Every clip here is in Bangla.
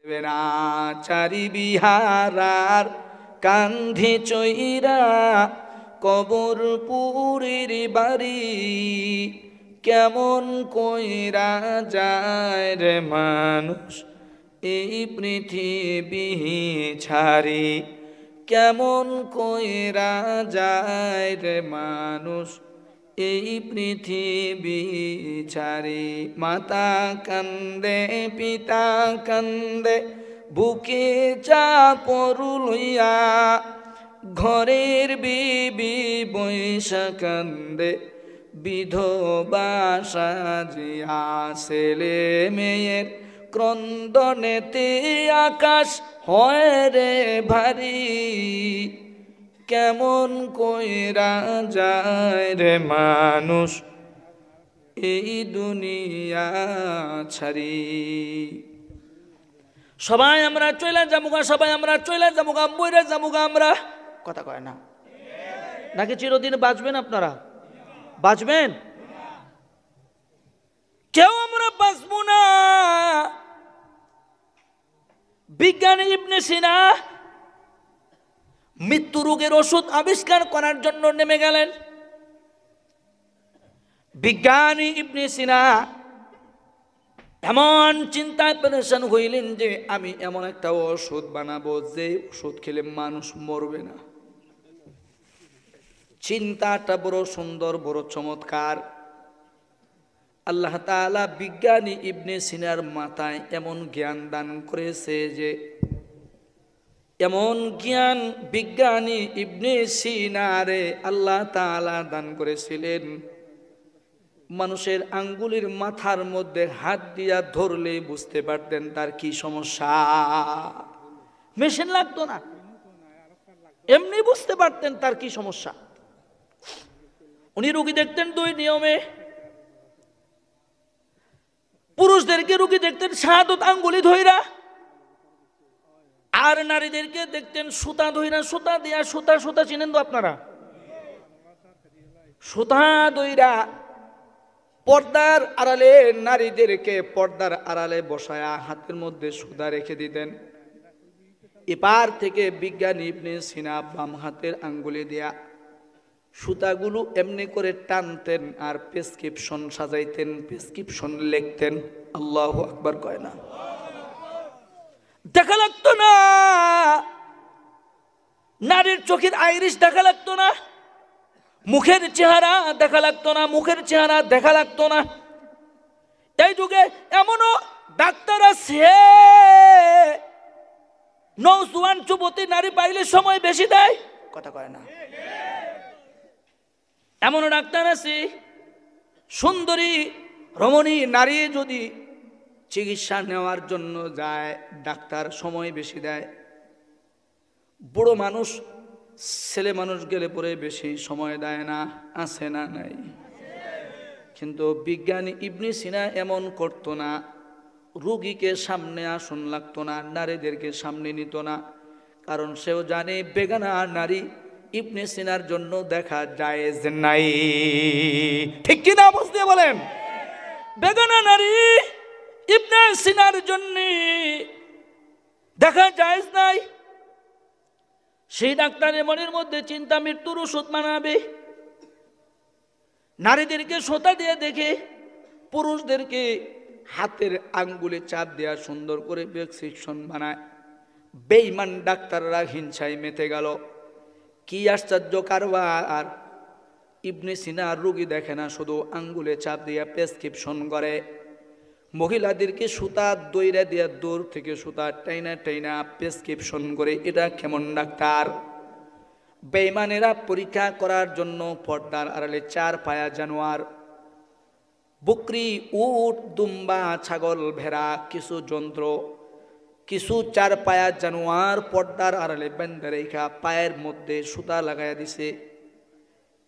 বেনা চারি বিহারার কান্ধে চইরা কবরপুরের বাড়ি কেমন কইরা যায় রে মানুষ এই পৃথিবী ছাড়ি কেমন কইরা যায় রে মানুষ এই পৃথিবী ছাড়ি মাতা কান্দে পিতা কান্দে বুকে চাপড় লইয়া ঘরের বিবি বৈশা কান্দে বিধবা সাজিয়া ছেলে মেয়ের ক্রন্দনেতে আকাশ হয় রে ভারী কেমন কইরা যায় রে মানুষ এই দুনিয়া ছাড়ি সবাই আমরা চলে যামুগা সবাই আমরা চলে যামুগা মইরা যামুগা আমরা কথা কয় না নাকি চিরদিন বাঁচবেন আপনারা বাঁচবেন কেউ আমরা বাঁচবো না বিজ্ঞানী ইবনে সিনা মৃত্যু রোগের ওষুধ আবিষ্কার করার জন্য নেমে গেলেন বিজ্ঞানী ইবনে সিনা এমন চিন্তায় পেরেশান হইলেন যে আমি এমন একটা ওষুধ বানাবো যে ওষুধ খেলে মানুষ মরবে না চিন্তাটা বড় সুন্দর বড় চমৎকার আল্লাহ তাআলা বিজ্ঞানী ইবনে সিনার মাথায় এমন জ্ঞান দান করেছে যে এমন জ্ঞান বিজ্ঞানী ইবনে সিনারে আল্লাহ তাআলা দান করেছিলেন মানুষের আঙ্গুলের মাথার মধ্যে হাত দিয়া ধরলে বুঝতে পারতেন তার কি সমস্যা মেশিন লাগতো না এমনি বুঝতে পারতেন তার কি সমস্যা উনি রোগী দেখতেন দুই নিয়মে পুরুষদেরকে রোগী দেখতেন শাহাদত আঙ্গুলি ধইরা আর নারীদেরকে দেখতেন সুতা ধইরা সুতা দিয়া সুতা সুতা চিনেন তো আপনারা সুতা ধইরা পর্দার আড়ালে নারীদেরকে পর্দার আড়ালে বসায়া হাতের মধ্যে সুতা রেখে দিতেন এপার থেকে বিজ্ঞানী ইবনে সিনা বাম হাতের আঙ্গুলি দিয়া সুতাগুলো এমনি করে টানতেন আর প্রেসক্রিপশন সাজাইতেন প্রেসক্রিপশন লিখতেন আল্লাহু আকবার কয় না দেখা লাগতো না নারীর চোখের আইরিশ দেখা লাগতো না মুখের চেহারা দেখা লাগতো না মুখের চেহারা দেখা লাগতো না এই যুগে এমনও ডাক্তার আছে নওজোয়ান যুবতী নারী পাইলে সময় বেশি দেয় কথা কয় না এমন ডাক্তার আছে সুন্দরী রমণী নারী যদি চিকিৎসা নেওয়ার জন্য যায় ডাক্তার সময় বেশি দেয় বুড়ো মানুষ ছেলে মানুষ গেলে পরে বেশি সময় দেয় না আছে না নাই কিন্তু বিজ্ঞানী ইবনে সিনা এমন করতো না রোগীকে সামনে আসন লাগতো না নারীদেরকে সামনে নিত না কারণ সেও জানে বেগানা নারী ইবনে সিনার জন্য দেখা জায়েজ নাই ঠিক কি না বুঝতে বলেন বেগানা নারী ইবনে সিনার জন্য দেখা জায়েজ নাই সেই ডাক্তারের মনের মধ্যে চিন্তা মৃত্যুর ওষুধ বানাবে নারীদেরকে সোতা দিয়ে দেখে পুরুষদেরকে হাতের আঙ্গুলে চাপ দেওয়া সুন্দর করে প্রেসক্রিপশন বানায় বেঈমান ডাক্তাররা হিংসায় মেতে গেল কি আশ্চর্য কারবার ইবনে সিনা রোগী দেখে না শুধু আঙ্গুলে চাপ দিয়ে প্রেসক্রিপশন করে মহিলাদেরকে সুতা দইরা দিয়া দূর থেকে সুতা টাইনা টাইনা প্রেসক্রিপশন করে এটা কেমন ডাক্তার বেঈমানেরা পরীক্ষা করার জন্য পর্দার আড়ালে চার পায়া জানোয়ার বকরি উট দুম্বা ছাগল ভেড়া কিছু যন্ত্র কিছু চার পায়া জানোয়ার পর্দার আড়ালে বেঁধে রেখা পায়ের মধ্যে সুতা লাগাইয়া দিছে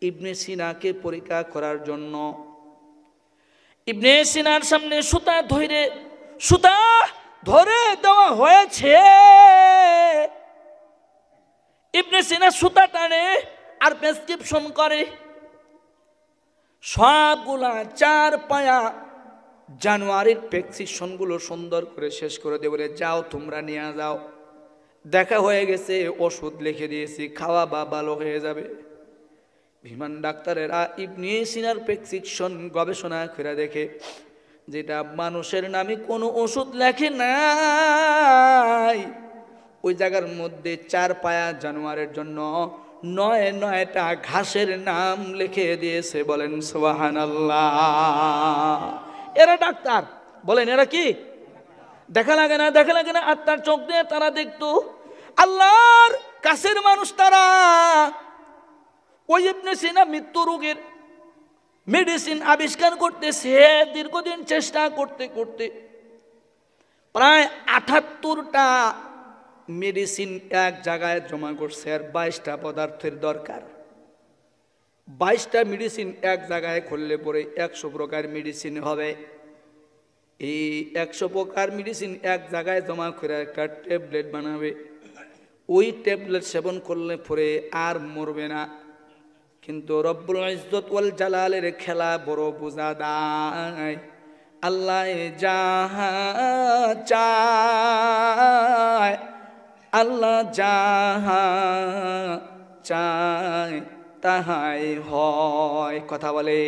ইবনে সিনাকে পরীক্ষা করার জন্য ইবনে সিনার সামনে সুতা ধরে দেওয়া হয়েছে ইবনে সিনা সুতা টানে আর প্রেসক্রিপশন করে সবগুলা চার পায়া জানুয়ারির প্রেসক্রিপশনগুলো সুন্দর করে শেষ করে দিয়ে বলে, যাও তোমরা নিয়ে যাও, দেখা হয়ে গেছে, ওষুধ লিখে দিয়েছি, খাওয়া বা ভালো হয়ে যাবে। বিমান ডাক্তারেরা ইবনে সিনার প্রেসক্রিপশন গবেষণা করে দেখে যেটা মানুষের নামে কোনো ওষুধ লেখে নাই, ওই জায়গার মধ্যে 4 পায়া জানোয়ারের জন্য 9টা ঘাসের নাম লিখে দিয়েছে। বলেন সুবহানাল্লাহ। এরা ডাক্তার, বলেন এরা কি? দেখা লাগে না, দেখা লাগে না, আত্মার চোখ দিয়ে তারা দেখতো। আল্লাহর কাছের মানুষ তারা। ওই ইবনে সিনা মৃত্যু রোগের মেডিসিন আবিষ্কার করতেছে, দীর্ঘদিন চেষ্টা করতে করতে প্রায় 78টা মেডিসিন এক জায়গায় জমা করছে। আর 22টা পদার্থের দরকার। 22টা মেডিসিন এক জায়গায় করলে পরে 100 প্রকার মেডিসিন হবে। এই 100 প্রকার মেডিসিন এক জায়গায় জমা করে একটা ট্যাবলেট বানাবে। ওই ট্যাবলেট সেবন করলে পরে আর মরবে না। কিন্তু রব্বুল ইজ্জত ওয়াল জালালের খেলা বড় বোঝা দায়। আল্লাহ যাহা চায়, আল্লাহ যাহা চায় তাহাই হয়। কথা বলে।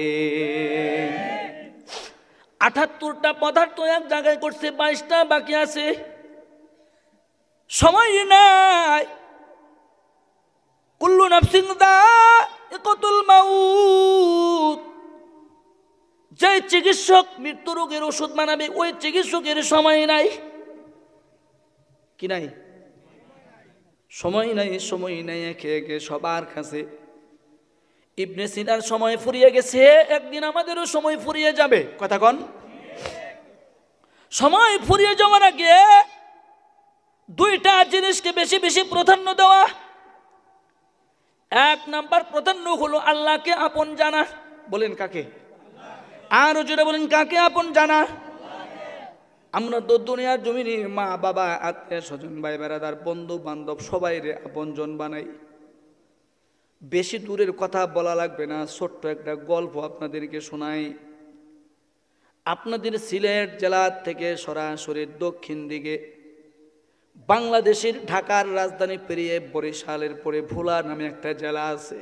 78টা পদার্থ এক জায়গায় করছে, 22টা বাকি আছে। সময় নাই। কুল্লু নাফসিন যায়িকাতুল মাউত। যে চিকিৎসক মৃত্যু রোগের ওষুধ বানাবে, ওই চিকিৎসকের সময় নাই। কি নাই? সময় নাই, সময় নাই একে একে সবার কাছে। ইবনে সিনার সময় ফুরিয়ে গেছে, একদিন আমাদেরও সময় ফুরিয়ে যাবে। কথা কন। সময় ফুরিয়ে যাওয়ার আগে 2টা জিনিসকে বেশি বেশি প্রাধান্য দেওয়া। 1 নাম্বার প্রাধান্য হলো আল্লাহকে আপন জানা। বলেন কাকে? আরো জোরে বলেন, কাকে আপন জানা? আমরা তো দুনিয়ার জমিনে মা বাবা, আত্মীয় স্বজন, ভাই বেড়াদার, বন্ধু বান্ধব সবাই আপনজন বানাই। বেশি দূরের কথা বলা লাগবে না, ছোট্ট একটা গল্প আপনাদেরকে শোনাই। আপনাদের সিলেট জেলা থেকে সরাসরি দক্ষিণ দিকে বাংলাদেশের ঢাকার রাজধানী পেরিয়ে বরিশালের পরে ভোলা নামে একটা জেলা আছে।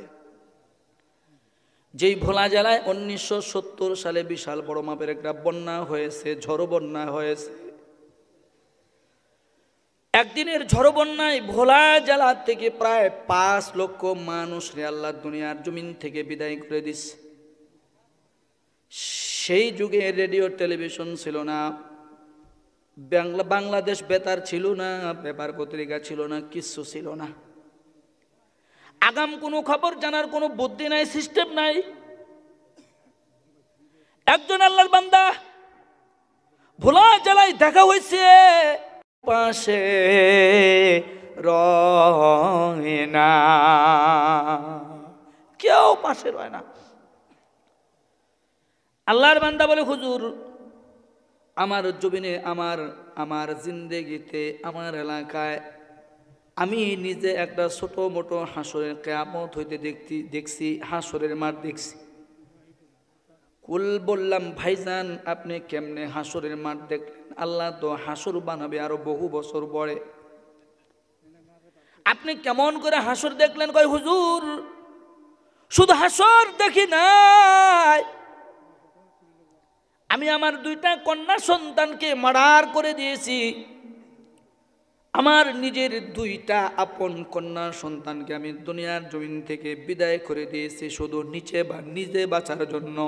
যেই ভোলা জেলায় 1970 সালে বিশাল বড় মাপের একটা বন্যা হয়েছে, ঝড়ো বন্যা হয়েছে। একদিনের ঝড়ো বন্যায় ভোলা জেলা থেকে প্রায় 5 লক্ষ মানুষ আল্লাহ দুনিয়ার জমিন থেকে বিদায় করে দিচ্ছে। সেই যুগে রেডিও টেলিভিশন ছিল না, বাংলাদেশ বেতার ছিল না, পেপার পত্রিকা ছিল না, কিচ্ছু ছিল না। আগাম কোনো খবর জানার কোনো বুদ্ধি নাই, সিস্টেম নাই। একজন আল্লাহর বান্দা ভোলা জেলায় দেখা হয়েছে, পাশে রয় না, কেউ পাশে রয় না। আল্লাহর বান্দা বলে, হুজুর আমার জমিনে, আমার জিন্দেগিতে, আমার এলাকায় আমি নিজে একটা ছোট মোটো হাসরের কিয়ামত হইতে দেখছি, হাসরের মাঠ দেখছি। কুল বললাম, ভাইজান আপনি কেমনে হাসরের মাঠ দেখলেন? আল্লাহ তো হাসর বানাবে আরো বহু বছর পরে, আপনি কেমন করে হাসর দেখলেন? কয় হুজুর শুধু হাসর দেখি নাই, আমি আমার 2টা কন্যা সন্তানকে মার্ডার করে দিয়েছি। আমার নিজের 2টা আপন কন্যা সন্তানকে আমি দুনিয়ার জমিন থেকে বিদায় করে দিয়েছি শুধু নিজে বাঁচার জন্য।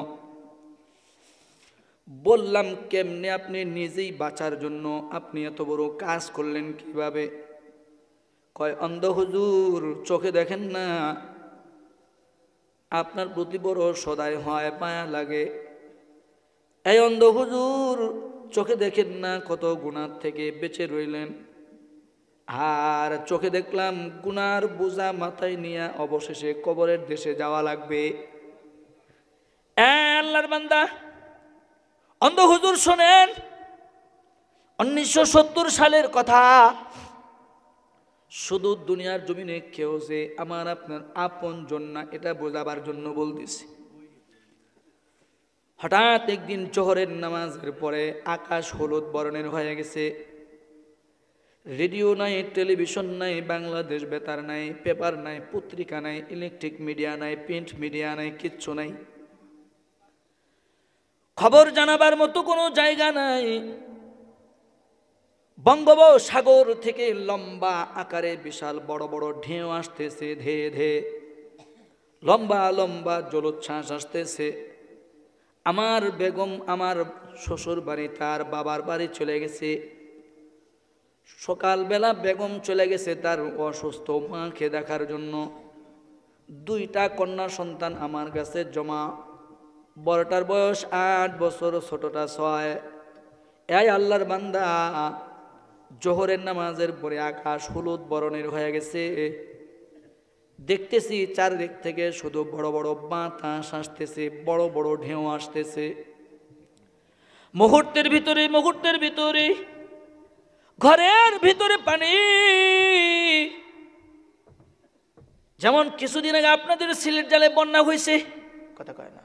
বললাম, কেমনে আপনি নিজেই বাঁচার জন্য আপনি এত বড় কাজ করলেন কিভাবে? কয়, অন্ধ হুজুর চোখে দেখেন না, আপনার প্রতি বড় সদাই হয়, মায়া লাগে। এই অন্ধ হুজুর চোখে দেখেন না কত গুনার থেকে বেঁচে রইলেন, আর চোখে দেখলাম গুনার বোঝা মাথায় নিয়ে অবশেষে কবরের দেশে যাওয়া লাগবে। আল্লাহর বান্দা অন্ধ হুজুর শোনেন, 1970 সালের কথা। শুধু দুনিয়ার জমিনে কেউ যে আমার আপনার আপন জন না, এটা বোঝাবার জন্য বলতেছি। হঠাৎ একদিন জোহরের নামাজের পরে আকাশ হলুদ বর্ণের হয়ে গেছে। রেডিও নাই, টেলিভিশন নাই, বাংলাদেশ বেতার নাই, পেপার নাই, পত্রিকা নাই, ইলেকট্রিক মিডিয়া নাই, প্রিন্ট মিডিয়া নাই, কিচ্ছু নাই। খবর জানাবার মতো কোনো জায়গা নাই। বঙ্গোপসাগর থেকে লম্বা আকারে বিশাল বড় বড় ঢেউ আসতেছে, ধেয়ে ধেয়ে লম্বা লম্বা জলোচ্ছ্বাস আসতেছে। আমার বেগম আমার শ্বশুর বাড়ি তার বাবার বাড়ি চলে গেছে। সকালবেলা বেগম চলে গেছে তার অসুস্থ মাকে দেখার জন্য। দুইটা কন্যা সন্তান আমার কাছে জমা। বড়টার বয়স 8 বছর, ছোটটা 6। এই আল্লাহর বান্দা, জোহরের নামাজের পরে আকাশ হলুদ বরণের হয়ে গেছে। দেখতেছি চারদিক থেকে শুধু বড় বড় বাতাস আসতেছে, বড় বড় ঢেউ আসতেছে। মুহূর্তের ভিতরে ঘরের ভিতরে পানি। যেমন কিছুদিন আগে আপনাদের সিলেট জেলায় বন্যা হয়েছে, কথা কয় না।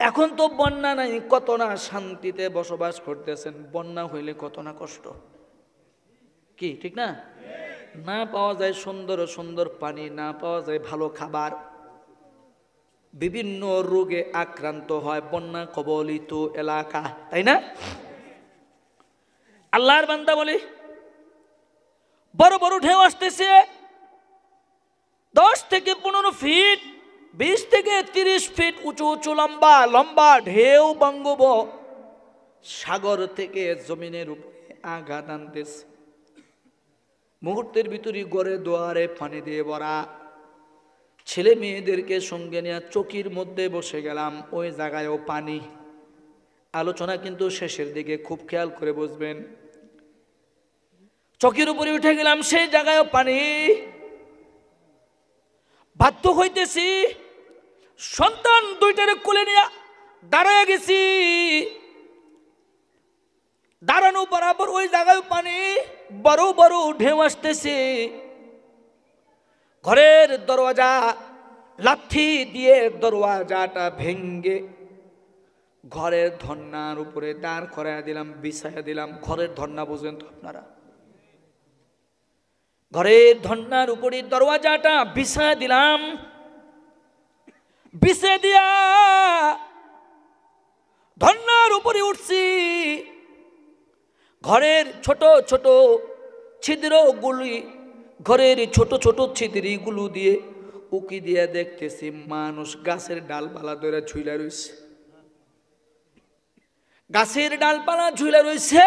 এখন তো বন্যা নাই, কত না শান্তিতে বসবাস করতেছেন। বন্যা হইলে কত না কষ্ট, কি ঠিক না? না পাওয়া যায় সুন্দর সুন্দর পানি, না পাওয়া যায় ভালো খাবার, বিভিন্ন রোগে আক্রান্ত হয় বন্যা কবলিত এলাকা, তাই না? আল্লাহর বান্দা বলে বড় বড় ঢেউ আসতেছে, 10 থেকে 15 ফিট, 20 থেকে 30 ফিট উঁচু উঁচু লম্বা লম্বা ঢেউ সাগর থেকে জমিনের উপরে আঘাত আনতেছে। মুহূর্তের ভিতরে ঘরে দুয়ারে পানি দিয়ে ভরা। ছেলে মেয়েদেরকে সঙ্গে নিয়ে চকির মধ্যে বসে গেলাম, ওই জায়গায়ও পানি। আলোচনা কিন্তু শেষের দিকে, খুব খেয়াল করে বুঝবেন। চকির উপরে উঠে গেলাম, সেই জায়গায়ও পানি। বাধ্য হইতেছি সন্তান দুইটারে কোলে নিয়ে দাঁড়ায় গেছি। দাঁড়ানো বরাবর ওই জায়গায় পানি, বড় বড় ঢেউ আসতেছে। ঘরের দরওয়াজা লাথি দিয়ে দরওয়াজাটা ভেঙ্গে ঘরের ধন্নার উপরে দাঁড় করাইয়া দিলাম, বিছাইয়া দিলাম। ঘরের ধন্না বুঝবেন তো আপনারা? ঘরের ধন্নার উপরে দরওয়াজাটা বিছাইয়া দিলাম। বিছে দিয়া ধন্নার উপরে উঠছি। ঘরের ছোট ছোট ছিদ্রগুলি, ঘরের ছোট ছোট ছিদ্রগুলো দিয়ে উকি দিয়ে দেখতেছি মানুষ গাছের ডালপালা ধরে ঝুলা রয়েছে। গাছের ডালপালা ঝুলা রয়েছে,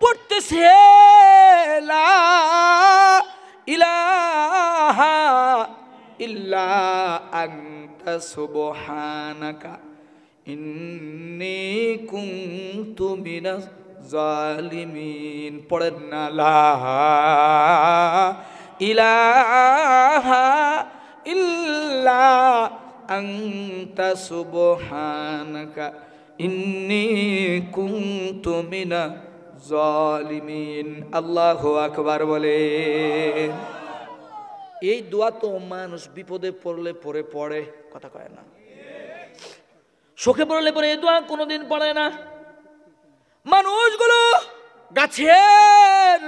পড়তেছে লা ইলাহা ইল্লা আনতা সুবহানাকা ইন্নী কুনতু মিনাজ জালিমিন। পড়েন না লা ইলাহা ইল্লা আনতা সুবহানাকা ইন্নী কুনতু মিনাজ জালিমিন। আল্লাহু আকবার বলেন। এই দোয়া তো মানুষ বিপদে পড়লে পড়ে, কথা কয় না। শোকে পড়লে পরে এই দোয়া কোনোদিন পড়ে না। মানুষগুলো গাছের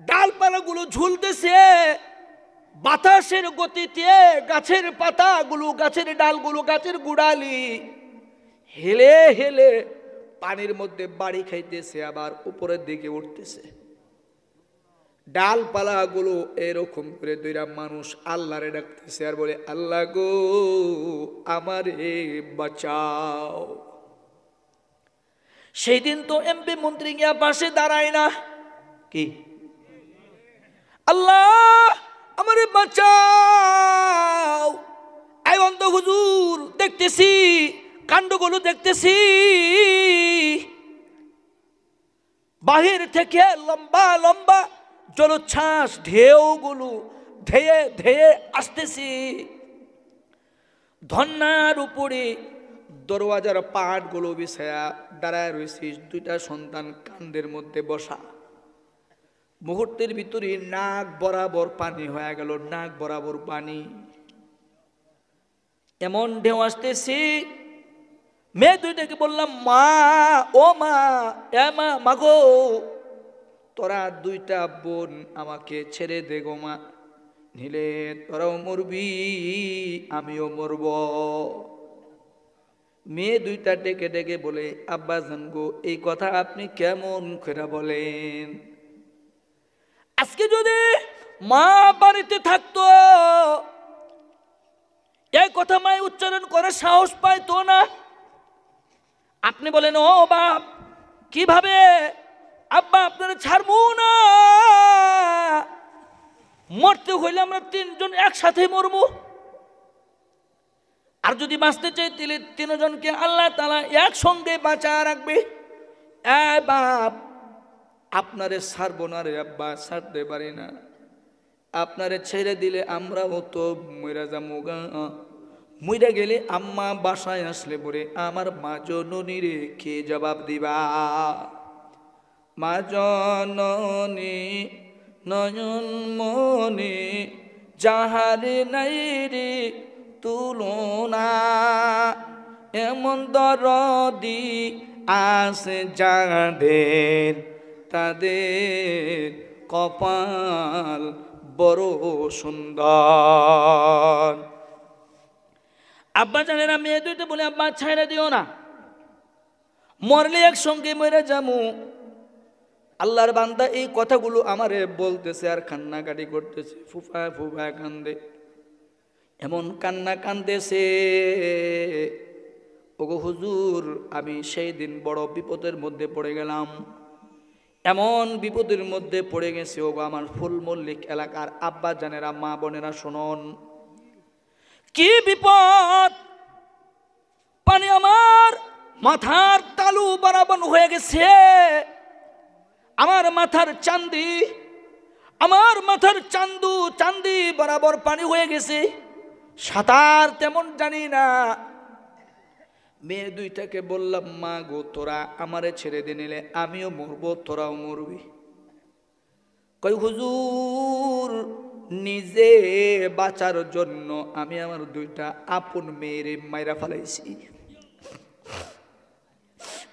ডালপালাগুলো ঝুলতেছে, বাতাসের গতিতে গাছের পাতাগুলো, গাছের ডালগুলো, গাছের গুড়ালি হেলে হেলে পানির মধ্যে বাড়ি খাইতেছে, আবার উপরের দিকে উঠতেছে। ডালপালাগুলো এরকম করে দুইটা মানুষ আল্লাহরে ডাকতেছে আর বলে, আল্লাহ গো আমারে বাঁচাও। সেই দিন তো এমপি মন্ত্রী গিয়া পাশে দাঁড়ায় না, কি আল্লাহ আমারে বাঁচাও। এই অন্ধ হুজুর দেখতেছি, কাণ্ডগুলো দেখতেছি, বাহির থেকে লম্বা লম্বা জলোচ্ছ্বাস ঢেউগুলো ধেয়ে ধেয়ে আসতেছি। ধন্নার উপরে দরওয়াজার পাটগুলো বিছায়া দাঁড়ায় রয়েছি, দুইটা সন্তান কান্দের মধ্যে বসা। মুহূর্তের ভিতরে নাক বরাবর পানি হয়ে গেল, নাক বরাবর পানি। এমন ঢেউ আসতেছি, মেয়ে দুইটাকে বললাম, মা, ও মা, এ মা, মাগো, তোরা দুইটা বোন আমাকে ছেড়ে দে গো মা, নিলে তোরাও মরবি, আমিও মরব। মেয়ে দুইটা ডেকে ডেকে বলে, আব্বা জান গো, এই কথা আপনি কেমন করে বলেন? আজকে যদি মা বাড়িতে থাকতো, এই কথা মাই উচ্চারণ করে সাহস পাইতো না। আপনি বলেন, ও বাপ, কিভাবে? আব্বা আপনারা ছাড়বো না, মরতে হইলে আমরা তিনজন একসাথে মরবো, আর যদি বাঁচতে চাই তাহলে তিনজনকে আল্লাহ তাআলা একসঙ্গে বাঁচা রাখবে। এ বাপ, আপনারে ছাড়বো না রে আব্বা, ছাড়তে পারি না। আপনারে ছেড়ে দিলে আমরাও তো মইরা যাবো গা। মইরা গেলে আম্মা বাসায় আসলে পরে আমার মা জননী রে কে জবাব দিবা? মা জননী নয়ন মনি যাহারে নাই রে তুলনা, এমন দরদি আছে যাদের, তাদের কপাল বড় সুন্দর। আব্বা জানেরা মেয়ে দুইটা বলে, আব্বা ছাইড়া দিও না, মরলে একসঙ্গে মরে যাবো। আল্লাহর বান্দা এই কথাগুলো আমারে বলতেছে আর কান্নাকাটি করতেছে, ফুফা ফুফা কান্দে, এমন কান্না কান্দেছে। ওগো হুজুর, আমি সেই দিন বড় বিপদের মধ্যে পড়ে গেলাম, এমন বিপদের মধ্যে পড়ে গেছে ওগো আমার ফুল মল্লিক এলাকার আব্বা জানেরা, মা বোনেরা শুনুন, কি বিপদ! পানি আমার মাথার তালু বরাবর হয়ে গেছে, আমার মাথার চান্দি, আমার মাথার চান্দি বরাবর পানি হয়ে গেছে, সাঁতার তেমন জানি না। মেয়ে দুইটাকে বললাম, মা গো, তোরা আমারে ছেড়ে দিয়ে নিলে আমিও মরবো, তোরাও মরবি। কই হুজুর, নিজে বাঁচার জন্য আমি আমার দুইটা আপন মেয়েরে মাইরা ফেলাইছি।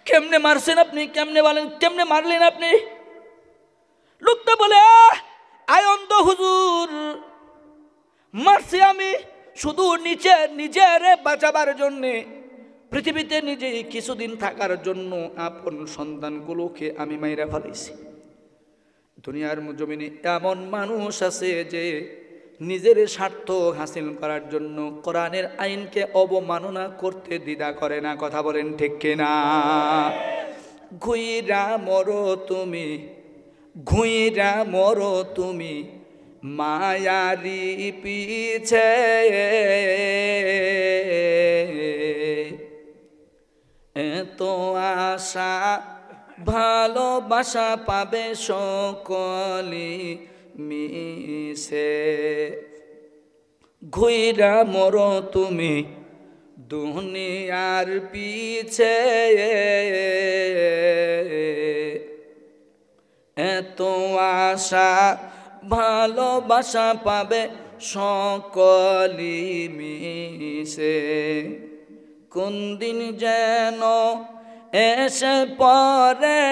কেমনে মারছেন আপনি? কেমনে বলেন, কেমনে মারলেন আপনি? লোকটা বলে, আয় অন্ধ হুজুর, মারছি আমি শুধু নিজের বাঁচাবার জন্যে, পৃথিবীতে নিজে কিছুদিন থাকার জন্য আপন সন্তানগুলোকে আমি মাইরা ফেলাইছি। দুনিয়ার জমিনে এমন মানুষ আছে যে নিজের স্বার্থ হাসিল করার জন্য কোরআনের আইনকে অবমাননা করতে দ্বিধা করে না। কথা বলেন ঠিক কিনা? ঘুইরা মরো তুমি, ঘুইরা মরো তুমি মায়ারি পিছে, এত আশা ভালোবাসা পাবে সকলি মিশে। ঘুইরা মরো তুমি দুনিয়ার পিছে, এত আশা ভালোবাসা পাবে সকলি মিশে। কোন দিন যেন এসে পরে,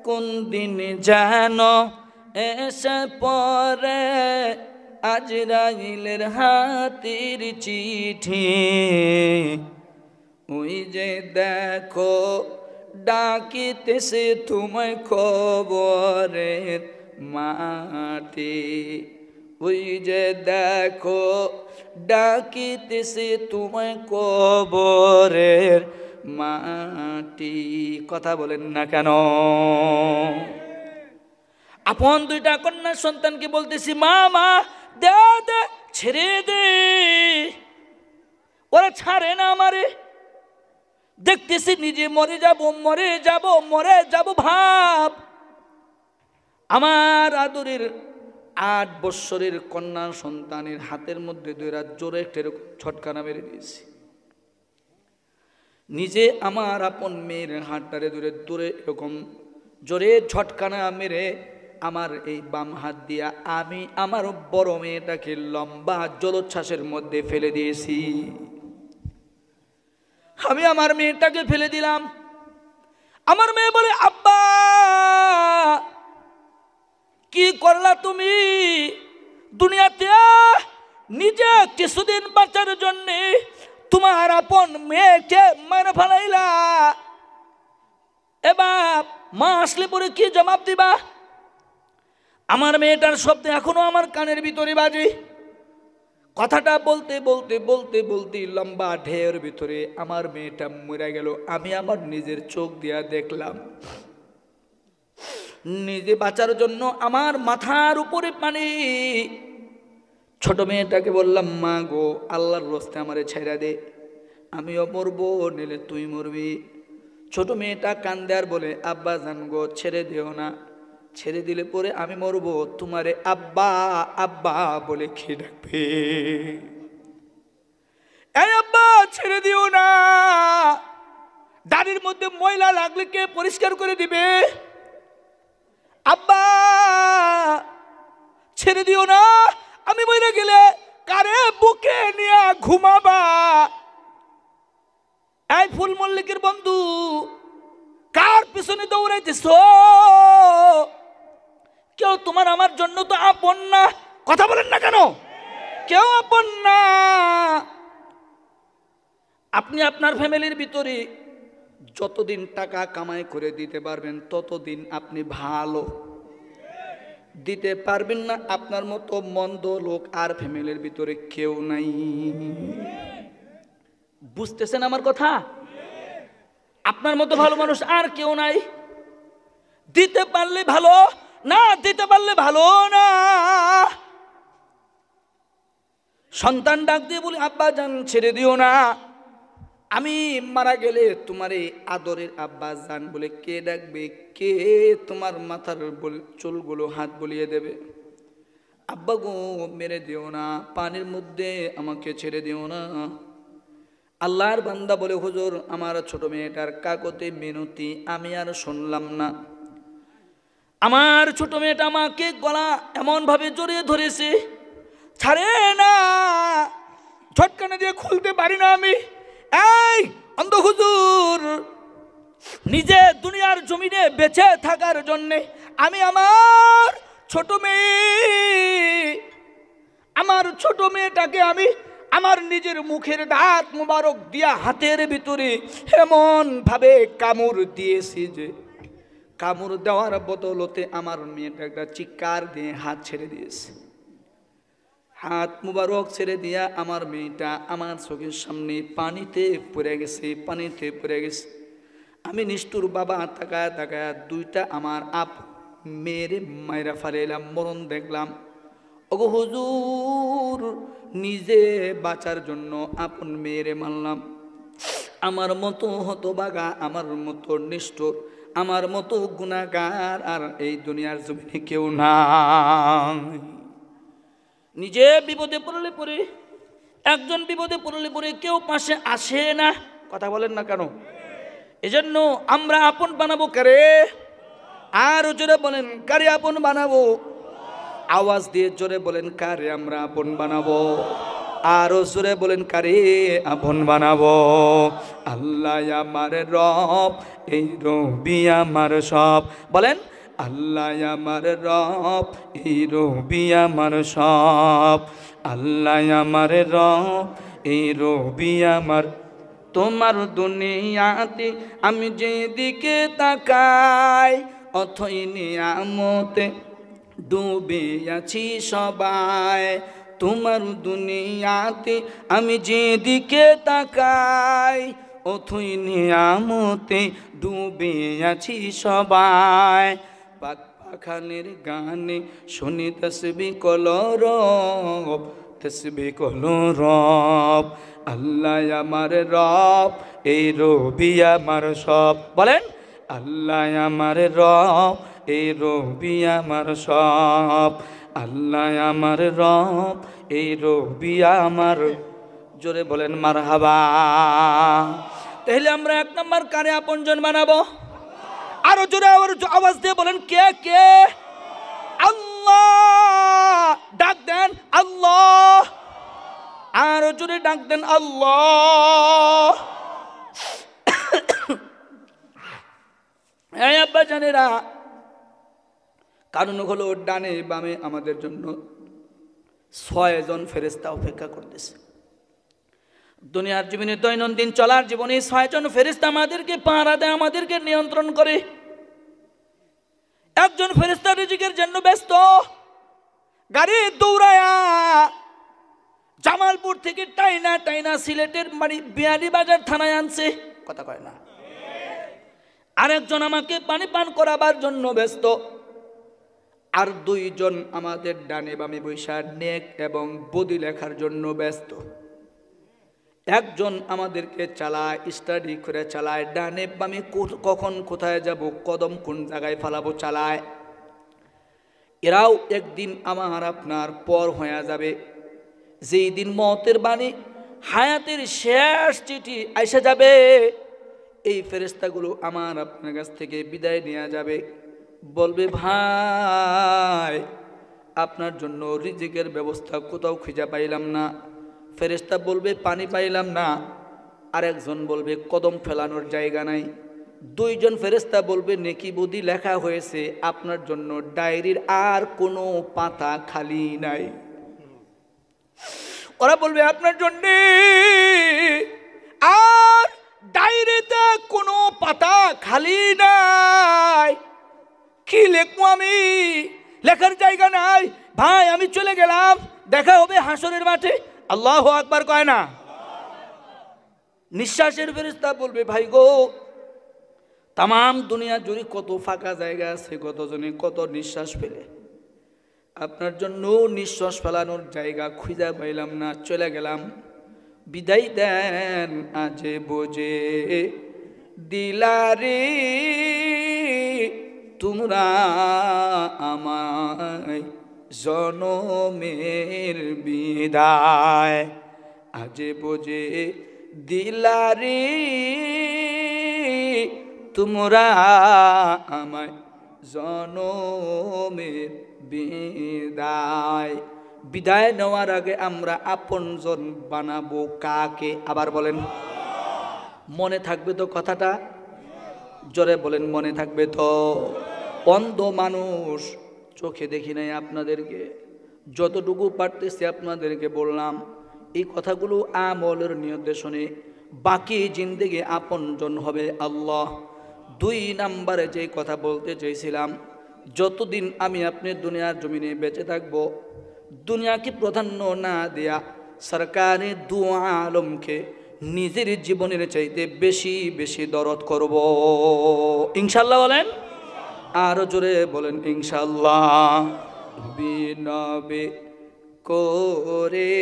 কোন দিন যেন এসে পরে আজরাইলের হাতির চিঠি। ওই যে দেখো ডাকিতেছে তোমায় কবরের মাটি, ওই যে দেখো ডাকিতেছে তোমায় কবরের মাটি। কথা বলেন না কেন? আপন দুইটা কন্যা সন্তানকে বলতেছি, মা মা দে দে, ছেড়ে দে, ওরা ছাড়ে না আমারে। দেখতেছি নিজে মরে যাব, মরে যাব, মরে যাব ভাব। আমার আদরের 8 বৎসরের কন্যা সন্তানের হাতের মধ্যে দুইরা জোরে একটা এরকম ছটকানা মেরে দিয়েছি। নিজে আমার আপন মেয়ের হাতটারে দূরে দূরে এরকম জোরে ঝটকানা মেরে আমার এই বাম হাত দিয়া আমি আমার বড় মেয়েটাকে লম্বা জলোচ্ছ্বাসের মধ্যে ফেলে দিয়েছি। আমি আমার মেয়েটাকে ফেলে দিলাম। আমার মেয়ে বলে, আব্বা কি করলা তুমি? দুনিয়াতে নিজে কিছুদিন বাঁচার জন্য তোমার আপন মেয়েকে মেরে ফেলাইলা। এবার মা আসলে পরে কি জবাব দিবা? আমার মেয়েটার শব্দ এখনো আমার কানের ভিতরে বাজে। কথাটা বলতে বলতে বলতে বলতে লম্বা ঢের ভিতরে আমার মেয়েটা মরে গেল। আমি আমার নিজের চোখ দিয়া দেখলাম। নিজে বাঁচার জন্য আমার মাথার উপরে পানি। ছোট মেয়েটাকে বললাম, মা গো, আল্লাহর রাস্তায় আমারে ছেড়ে দে, আমিও মরবো, নিলে তুই মরবি। ছোট মেয়েটা কান্দে আর বলে, আব্বা জান গো, ছেড়ে দিও না, ছেড়ে দিলে পরে আমি মরবো, তোমারে আব্বা আব্বা বলে কে ডাকবে? এই আব্বা ছেড়ে দিও না, দাড়ির মধ্যে ময়লা লাগলে কে পরিষ্কার করে দিবে? আব্বা ছেড়ে দিও না, আমি মরে গেলে কারে বুকে নিয়ে ঘুমাবা? এই ফুল মল্লিকের বন্ধু, কার পিছনে দৌড়াইতেছ? কেউ তোমার আমার জন্য তো আপন না। কথা বলেন না কেন? কেউ আপন না। আপনি আপনার ফ্যামিলির ভিতরে যতদিন টাকা কামাই করে দিতে পারবেন ততদিন আপনি ভালো। দিতে পারবেন না, আপনার মতো মন্দ লোক আর ফ্যামিলির ভিতরে কেউ নাই। বুঝতেছেন আমার কথা? আপনার মতো ভালো মানুষ আর কেউ নাই। দিতে পারলে ভালো, না দিতে পারলে ভালো না। সন্তান ডাক দিয়ে বলি, আব্বা জান ছেড়ে দিও না, আমি মারা গেলে তোমার এই আদরের আব্বা জান বলে কে ডাকবে? কে তোমার মাথার চুলগুলো হাত বলিয়ে দেবে? আব্বা গো মেরে দিও না, পানির মধ্যে আমাকে ছেড়ে দিও না। আল্লাহর বান্দা বলে, হুজুর আমার ছোট মেয়েটার কাকতে মিনতি আমি আর শুনলাম না। আমার ছোট মেয়েটা আমাকে গলা এমন ভাবে জড়িয়ে ধরেছে, ছাড়ে না, ঝটকানে দিয়ে খুলতে পারি না আমি। এই অন্ধ হুজুর, নিজে দুনিয়ার জমিনে বেঁচে থাকার জন্যে আমি আমার ছোট মেয়েটাকে আমি আমার নিজের মুখের দাঁত মুবারক দিয়া হাতের ভিতরে এমন ভাবে কামড় দিয়েছি যে কামড় দেওয়ার বদলতে আমার মেয়েটা একটা চিৎকার দিয়ে হাত ছেড়ে দিয়েছে। হাত মুবারক ছেড়ে দিয়া আমার মেয়েটা আমার চোখের সামনে পানিতে পড়ে গেছে। আমি নিষ্ঠুর বাবা তাকায় তাকায় দুইটা আমার মেয়েরে মায়েরা ফালাইলাম, মরণ দেখলাম। ওগো হুজুর, নিজে বাঁচার জন্য আপন মেয়েরে মানলাম। আমার মতো হতভাগা, আমার মতো নিষ্ঠুর, আমার মতো গুনাহগার আর এই দুনিয়ার জমিনে কেউ নাই। নিজে বিপদে পড়লে পরে, একজন বিপদে পড়লে পরে কেউ পাশে আসে না। কথা বলেন না কেন? এজন্য আমরা আপন বানাবো কারে? আর জোরে বলেন, কারে আপন বানাবো? আওয়াজ দিয়ে জোরে বলেন, কারে আমরা আপন বানাবো? আরো জোরে বলেন, কারে আপন বানাবো? আল্লাহ আমার রব, এই রবি আমার সব। বলেন, আল্লাহ আমার রব, এই রবি আমার সব। আল্লাহ আমার রব, এই রবি আমার। তোমার দুনিয়াতে আমি যেদিকে তাকাই, অথই নিয়ামতে ডুবে আছি সবাই। তোমার দুনিয়াতে আমি যেদিকে তাকাই, অথই নিয়ামতে ডুবে আছি সবাই। পাক পাখানের গানে শুনি তসবিহ কলরব, তসবিহ কলরব। আল্লাহ আমার রব, এই রবি আমার সব। বলেন, আল্লাহ আমার রব, এই রবি আমার সব। আল্লাহ আমার রব, এই রবি আমার। জোরে বলেন মারহাবা। তাহলে আমরা এক নম্বর কারে আপনজন বানাবো? আরো জোরে আওয়াজ দিয়ে বলেন, কে কে? আল্লাহ। ডাক দেন আল্লাহ। আরো জোরে ডাক দেন আল্লাহ। এই আব্বা জানেরা, কারণ হলো ডানে বামে আমাদের জন্য 6 জন ফেরেশতা অপেক্ষা করতেছে। দুনিয়ার জীবনে দৈনন্দিন চলার জীবনে 6 জন ফেরেশতা আমাদেরকে পাহারা দেয়, আমাদেরকে নিয়ন্ত্রণ করে। একজন ফেরেশতা রিজিকের জন্য ব্যস্ত, গাড়ি দৌড়ায়া জামালপুর থেকে টাইনা টাইনা সিলেটের বিয়ানীবাজার থানায় আনছে, কথা কয় না। আরেকজন আমাকে পানি পান করাবার জন্য ব্যস্ত, আর 2 জন আমাদের ডানে বামে বৈশা নেক এবং বদি লেখার জন্য ব্যস্ত। একজন আমাদেরকে চালায়, স্টাডি করে চালায়, ডানে বামে কখন কোথায় যাব, কদম কোন জায়গায় ফালাবো চালায়। এরাও একদিন আমার আপনার পর হয়ে যাবে। যেই দিন মওতের বাণী, হায়াতের শেষ চিঠি আইসা যাবে, এই ফেরেশতাগুলো আমার আপনার কাছ থেকে বিদায় নেওয়া যাবে। বলবে, ভাই আপনার জন্য রিজিকের ব্যবস্থা কোথাও খুঁজে পাইলাম না। ফেরেশতা বলবে, পানি পাইলাম না। আরেকজন বলবে, কদম ফেলানোর জায়গা নাই। 2 জন ফেরেশতা বলবে, নেকি বদি লেখা হয়েছে, আপনার জন্য ডায়েরির আর কোনো পাতা খালি নাই। ওরা বলবে, আপনার জন্য আর ডায়েরিতে কোনো পাতা খালি নাই, কি লিখবো আমি, লেখার জায়গা নাই। ভাই আমি চলে গেলাম, দেখা হবে হাসরের মাঠে। আল্লাহু আকবার কয় না? নিঃশ্বাসের ফেরেশতা বলবে, ভাই গো, তাম দুনিয়া জুড়ে কত ফাঁকা জায়গা আছে, কতজনে কত নিঃশ্বাস ফেলে, আপনার জন্য নিঃশ্বাস ফেলানোর জায়গা খুঁজে পাইলাম না, চলে গেলাম, বিদায় দেন। আজে বোঝে দিলারে তোমরা আমায় জনমের বিদায়, আজে বোঝে দিলারে তোমরা আমায় জনমের বিদায়। বিদায় নেওয়ার আগে আমরা আপনজন বানাবো কাকে? আবার বলেন, মনে থাকবে তো কথাটা? জোরে বলেন, মনে থাকবে তো? অন্ধ মানুষ, চোখে দেখি নাই আপনাদেরকে, যতটুকু পারতেছি আপনাদেরকে বললাম। এই কথাগুলো আমলের নির্দেশনে বাকি জিন্দেগি আপনজন হবে আল্লাহ। 2 নম্বরে যে কথা বলতে চাইছিলাম, যতদিন আমি আপনি দুনিয়ার জমিনে বেঁচে থাকব, দুনিয়াকে প্রাধান্য না দেয়া সরকারে দু আলমকে নিজের জীবনের চাইতে বেশি বেশি দরদ করব, ইনশাল্লাহ বলেন, আরো জোরে বলেন ইনশাল্লাহ। বিনবে করে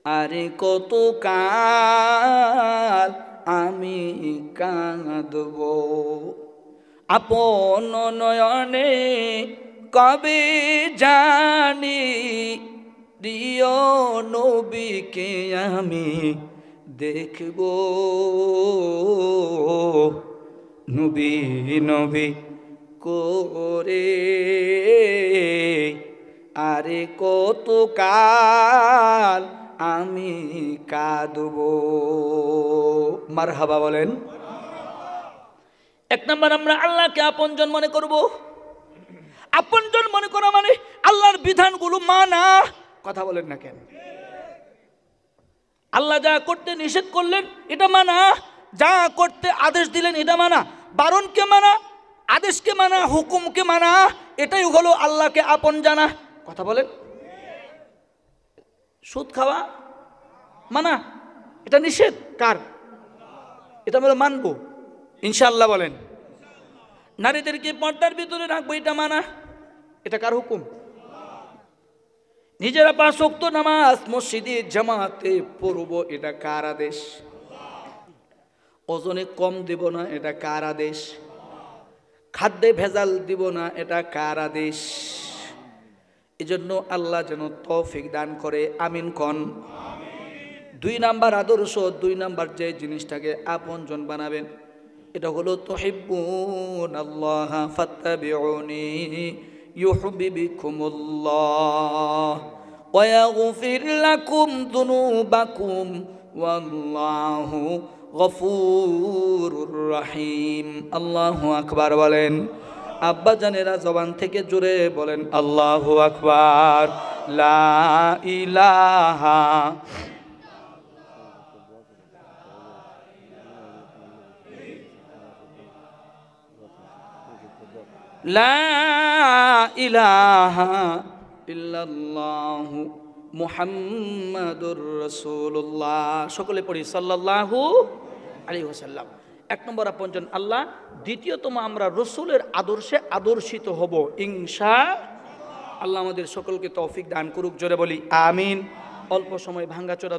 আরে কত কাল আমি কাঁদব, আপন নয়নে কবে জানি প্রিয় নবীকে আমি দেখব, নবী নবী করে আরে কত কাল আমি কাঁদব। মারহাবা বলেন। 1 নম্বর, আমরা আল্লাহকে আপনজন মনে করব। আপনজন মনে করা মানে আল্লাহর বিধানগুলো মানা। কথা বলেন না কেন? আল্লাহ যা করতে নিষেধ করলেন এটা মানা, যা করতে আদেশ দিলেন এটা মানা, বারণকে মানা, আদেশকে মানা, হুকুমকে মানা, এটাই হলো আল্লাহকে আপন জানা। কথা বলেন। সুদ খাওয়া মানা, এটা নিষেধ কার? এটা আমরা মানবো ইনশাআল্লাহ বলেন। নারীদেরকে পর্দার ভিতরে রাখবো, এটা মানা, এটা কার হুকুম? নিজেরা 5 ওয়াক্ত নামাজ মসজিদে জামাতে পড়বো, এটা কার আদেশ? ওজনে কম দিব না, এটা কার আদেশ? খাদ্যে ভেজাল দিব না, এটা কার আদেশ? এজন্য আল্লাহ যেন তৌফিক দান করে, আমিন কোন। 2 নাম্বার আদর্শ, 2 নাম্বার যে জিনিসটাকে আপনজন বানাবেন, এটা হলো তুহিব্বুনাল্লাহ ফাত্তাবিউনি ইউহিব্বুকুমুল্লাহ ওয়া ইয়াগফির লাকুম যুনুবাকুম ওয়াল্লাহু গফুরুর রহিম। আল্লাহু আকবার বলেন। আব্বা জানেরা জবান থেকে জোরে বলেন আল্লাহু আকবার। লা ইলাহা লা ইলাহা ইল্লাল্লাহু মুহাম্মাদুর রাসূলুল্লাহ। সকলে পড়ি সাল্লাল্লাহু আলাইহি ওয়াসাল্লাম। এক নম্বর আপনজন আল্লাহ, দ্বিতীয়তম আমরা রসুলের আদর্শে আদর্শিত হব ইনশাআল্লাহ। আমাদের সকলকে তৌফিক দান করুক, জোরে বলি আমিন। অল্প সময় ভাঙ্গাচোরা